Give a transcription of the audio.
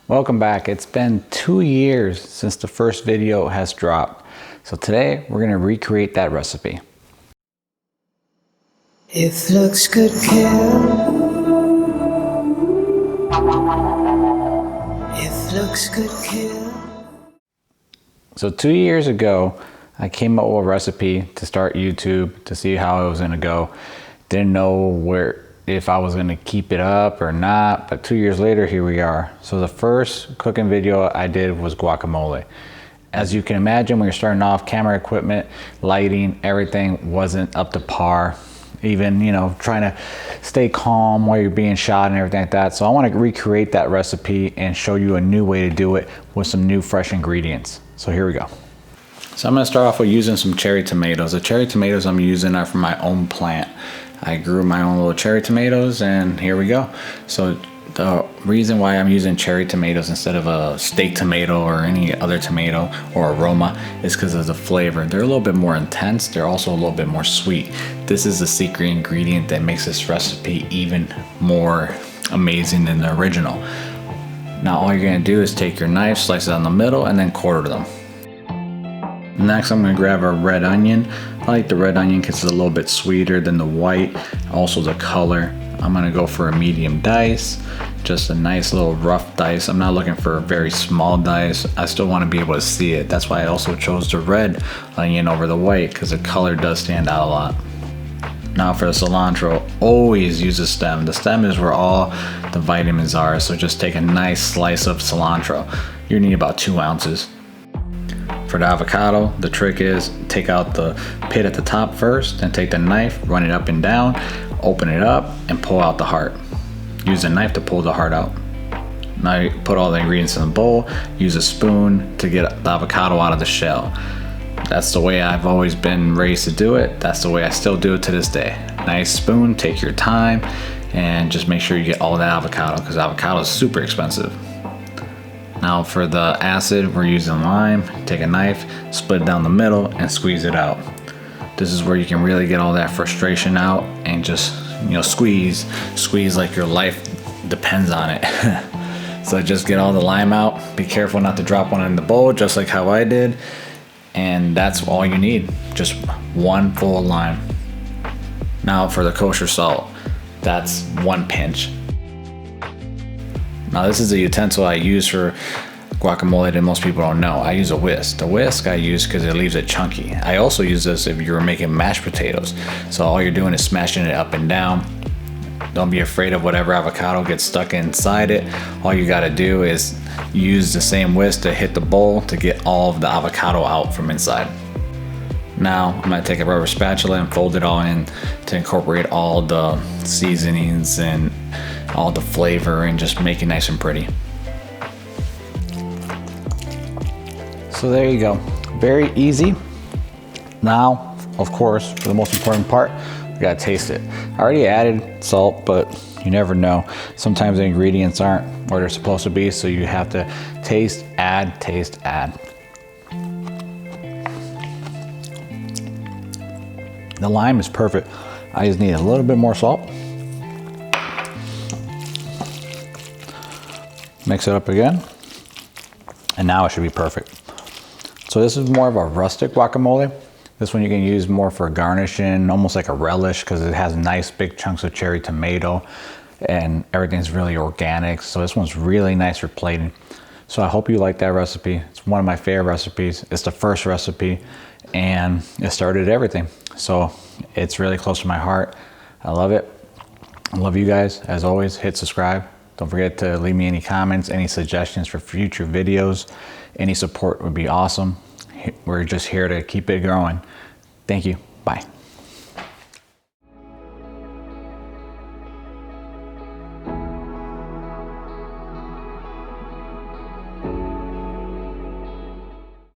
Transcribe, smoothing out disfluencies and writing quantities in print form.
Welcome back. It's been 2 years since the first video has dropped. So today we're going to recreate that recipe. If looks could kill, if looks could kill. So 2 years ago, I came up with a recipe to start YouTube to see how it was going to go. Didn't know if I was going to keep it up or not, but 2 years later, here we are. So the first cooking video I did was guacamole. As you can imagine, when you're starting off, camera equipment, lighting, everything wasn't up to par. Even, trying to stay calm while you're being shot and everything like that. So I want to recreate that recipe and show you a new way to do it with some new fresh ingredients. So here we go. So I'm going to start off with using some cherry tomatoes. The cherry tomatoes I'm using are from my own plant. I grew my own little cherry tomatoes, and here we go. So the reason why I'm using cherry tomatoes instead of a steak tomato or any other tomato or aroma is because of the flavor. They're a little bit more intense. They're also a little bit more sweet. This is the secret ingredient that makes this recipe even more amazing than the original. Now all you're going to do is take your knife, slice it down the middle, and then quarter them. Next, I'm going to grab a red onion. I like the red onion because it's a little bit sweeter than the white. Also the color. I'm going to go for a medium dice. Just a nice little rough dice. I'm not looking for a very small dice. I still want to be able to see it. That's why I also chose the red onion over the white, because the color does stand out a lot. Now for the cilantro, always use the stem. The stem is where all the vitamins are. So just take a nice slice of cilantro. You need about 2 ounces. For the avocado, the trick is take out the pit at the top first, then take the knife, run it up and down, open it up, and pull out the heart. Use a knife to pull the heart out. Now you put all the ingredients in a bowl, use a spoon to get the avocado out of the shell. That's the way I've always been raised to do it. That's the way I still do it to this day. Nice spoon, take your time, and just make sure you get all that avocado, because avocado is super expensive. Now for the acid, we're using lime. Take a knife, split it down the middle, and squeeze it out. This is where you can really get all that frustration out and just, squeeze like your life depends on it. So just get all the lime out. Be careful not to drop one in the bowl, just like how I did. And that's all you need, just 1 full lime. Now for the kosher salt, that's 1 pinch. Now this is a utensil I use for guacamole that most people don't know. I use a whisk. The whisk I use because it leaves it chunky. I also use this if you're making mashed potatoes. So all you're doing is smashing it up and down. Don't be afraid of whatever avocado gets stuck inside it. All you gotta do is use the same whisk to hit the bowl to get all of the avocado out from inside. Now I'm gonna take a rubber spatula and fold it all in to incorporate all the seasonings and all the flavor and just make it nice and pretty. So there you go, very easy. Now, of course, for the most important part, you gotta taste it. I already added salt, but you never know. Sometimes the ingredients aren't where they're supposed to be, so you have to taste, add, taste, add. The lime is perfect. I just need a little bit more salt. Mix it up again, and now it should be perfect. So this is more of a rustic guacamole. This one you can use more for garnishing, almost like a relish, because it has nice big chunks of cherry tomato and everything's really organic. So this one's really nice for plating. So I hope you like that recipe. It's one of my favorite recipes. It's the first recipe and it started everything. So it's really close to my heart. I love it. I love you guys. As always, hit subscribe. Don't forget to leave me any comments, any suggestions for future videos. Any support would be awesome. We're just here to keep it growing. Thank you. Bye.